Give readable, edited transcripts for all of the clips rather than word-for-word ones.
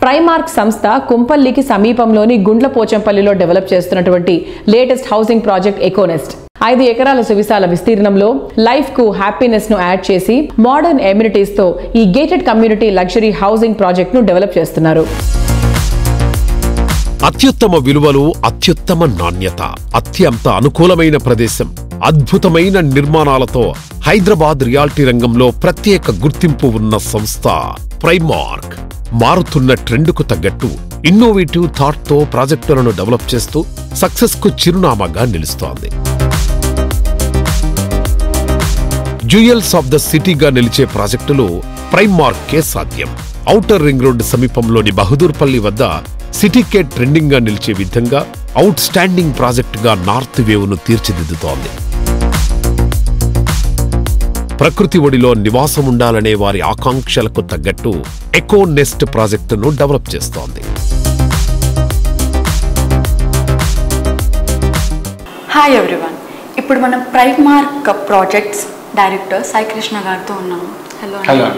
Primark సంస్థ కుంపల్లికి సమీపంలోని గుండ్లపోచంపల్లిలో develop చేస్తున్నటువంటి లేటెస్ట్ హౌసింగ్ ప్రాజెక్ట్ ఎకోనెస్ట్ 5 ఎకరాల సువిశాల విస్తీర్ణంలో లైఫ్ కు హ్యాపీనెస్ ను యాడ్ చేసి మోడర్న్ ఎమ్యూనిటీస్ తో ఈ gated community luxury housing project ను డెవలప్ చేస్తున్నారు. అత్యుత్తమ విలువలు, అత్యుత్తమ నాణ్యత, అత్యంత అనుకూలమైన ప్రదేశం, అద్భుతమైన నిర్మాణాలతో హైదరాబాద్ రియాలిటీ రంగంలో ప్రత్యేక గుర్తింపు ఉన్న సంస్థ ప్రైమార్క్. మారుతున్న ట్రెండ్కు తగ్గట్టు ఇన్నోవేటివ్ థాట్ తో ప్రాజెక్టులను డెవలప్ చేస్తూ సక్సెస్ కు చిరునామాగా నిలుస్తోంది. జ్యుయల్స్ ఆఫ్ ద సిటీగా నిలిచే ప్రాజెక్టులు ప్రైమార్కే సాధ్యం. ఔటర్ రింగ్ రోడ్డు సమీపంలోని బహదూర్పల్లి వద్ద సిటీకే ట్రెండింగ్ గా నిలిచే విధంగా అవుట్ స్టాండింగ్ ప్రాజెక్టుగా నార్త్ వేవ్ను తీర్చిదిద్దుతోంది. ప్రకృతి ఒడిలో నివాసం ఉండాలనే వారి ఆకాంక్షలకు తగ్గట్టు ఎకోనెస్ట్ ప్రాజెక్టును డెవలప్ చేస్తోంది. హాయ్ ఎవ్రీవన్, ఇప్పుడు మనం Primark projects director Sai Krishna గారితో ఉన్నాము. హలో.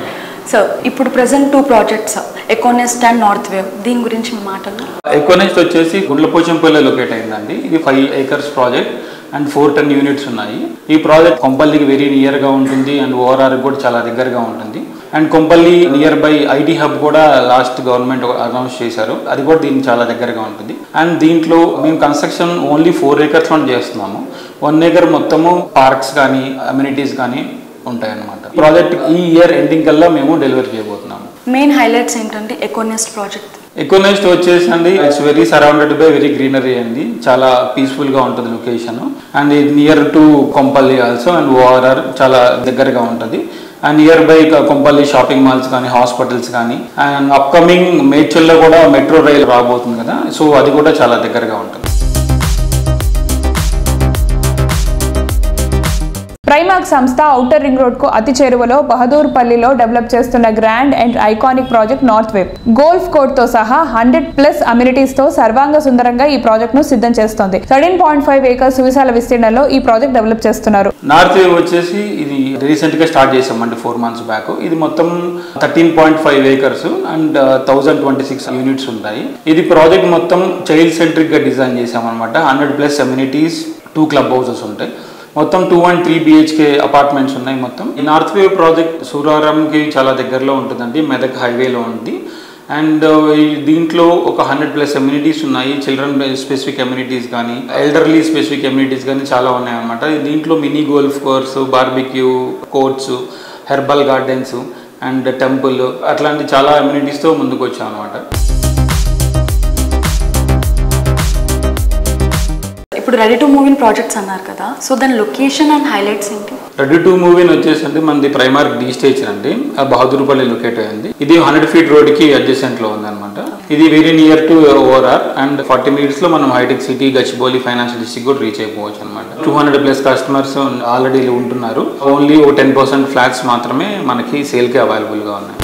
సో ఇప్పుడు present 2 projects Econest and north wave, దీని గురించి మీ మాటలు. ఎకోనెస్ట్ వచ్చేసి గుండ్లపోచంపల్లి లొకేట్ అయిందండి. ఇది 5 acres ప్రాజెక్ట్ అండ్ 410 యూనిట్స్ ఉన్నాయి. ఈ ప్రాజెక్ట్ కొంపల్లికి వెరీ నియర్ గా ఉంటుంది అండ్ ఓఆర్ఆర్ కూడా చాలా దగ్గరగా ఉంటుంది. And Kompally near by IT hub కూడా లాస్ట్ గవర్నమెంట్ అనౌన్స్ చేశారు, అది కూడా దీనికి చాలా దగ్గరగా ఉంటుంది. అండ్ దీంట్లో మేము కన్స్ట్రక్షన్ ఓన్లీ 4 acres లో చేస్తున్నాము. 1 acre మొత్తము పార్క్స్ కానీ అమ్యూనిటీస్ కానీ ఉంటాయన్నమాట. ప్రాజెక్ట్ ఈ ఇయర్ ఎండింగ్ కల్లా మేము డెలివరీ చేయబోతున్నాము. మెయిన్ హైలైట్స్ ఏంటంటే ఎకోనెస్ట్ ప్రాజెక్ట్. ఎకోనెస్ట్ వచ్చేసి అండి, it's very surrounded by very greenery అండి. చాలా పీస్ఫుల్ గా ఉంటుంది లొకేషన్. అండ్ ఇది near to Kompally also and ORR చాలా దగ్గరగా ఉంటుంది. And near by Kompally shopping malls కానీ హాస్పిటల్స్ కానీ అండ్ అప్కమింగ్ మేడ్చల్లో కూడా మెట్రో రైల్ రాబోతుంది కదా, సో అది కూడా చాలా దగ్గరగా ఉంటుంది. ప్రైమార్క్ సంస్థ ఔటర్ రింగ్ రోడ్ కు అతి చేరువలో బహదూర్పల్లిలో డెవలప్ చేస్తున్న grand and iconic project north wave golf court తో సహా 100+ అమ్యూనిటీస్ తో సర్వాంగ సుందరంగా ఈ ప్రాజెక్ట్ ను సిద్ధం చేస్తోంది. 13.5 acres సువిశాల విస్తీర్ణంలో ఈ ప్రాజెక్ట్ డెవలప్ చేస్తున్నారు. నార్త్ వేవ్ వచ్చేసి ఇది రీసెంట్ గా స్టార్ట్ చేసామండి 4 months బ్యాక్. ఇది మొత్తం 13.5 acres అండ్ 1026 యూనిట్స్ ఉంటాయి. ఇది ప్రాజెక్ట్ మొత్తం చైల్డ్ సెంట్రిక్ గా డిజైన్ చేసామన్నమాట. 100+ అమ్యూనిటీస్, 2 club houses ఉంటాయి. మొత్తం 2 and 3 BHK అపార్ట్మెంట్స్ ఉన్నాయి. మొత్తం ఈ నార్త్ వేవ్ ప్రాజెక్ట్ సూరారంకి చాలా దగ్గరలో ఉంటుందండి, మెదక్ హైవేలో ఉంది. అండ్ దీంట్లో ఒక 100+ అమ్యూనిటీస్ ఉన్నాయి. చిల్డ్రన్ స్పెసిఫిక్ అమ్యూనిటీస్ కానీ ఎల్డర్లీ స్పెసిఫిక్ అమ్యూనిటీస్ కానీ చాలా ఉన్నాయి అన్నమాట. దీంట్లో mini golf course, barbecue courts, herbal gardens and temple అట్లాంటి చాలా అమ్యూనిటీస్తో ముందుకు వచ్చాం అన్నమాట. ఇప్పుడు ready to move in projects అన్నారు కదా, సో దాని లొకేషన్ అండ్ హైలైట్స్ ఏంటి? రెడీ టు మూవ్ ఇన్ వచ్చేసి మనది ప్రైమార్క్ డి స్టేషన్ అండి, బహదూర్పల్లి లొకేట్ అయింది. ఇది 100 feet రోడ్ కి అడ్జసెంట్ లో ఉంది అనమాట. ఇది very near to ORR and 40 minutes లో మనం హైటెక్ సిటీ, గచ్చిబౌలి ఫైనాన్షియల్ డిస్ట్రిక్ట్ కూడా రీచ్ అయిపోవచ్చు అనమాట. 200+ కస్టమర్స్ ఆల్రెడీ ఉంటున్నారు. ఓన్లీ 10% ఫ్లాట్స్ మాత్రమే మనకి సేల్ కి అవైలబుల్ గా ఉన్నాయి.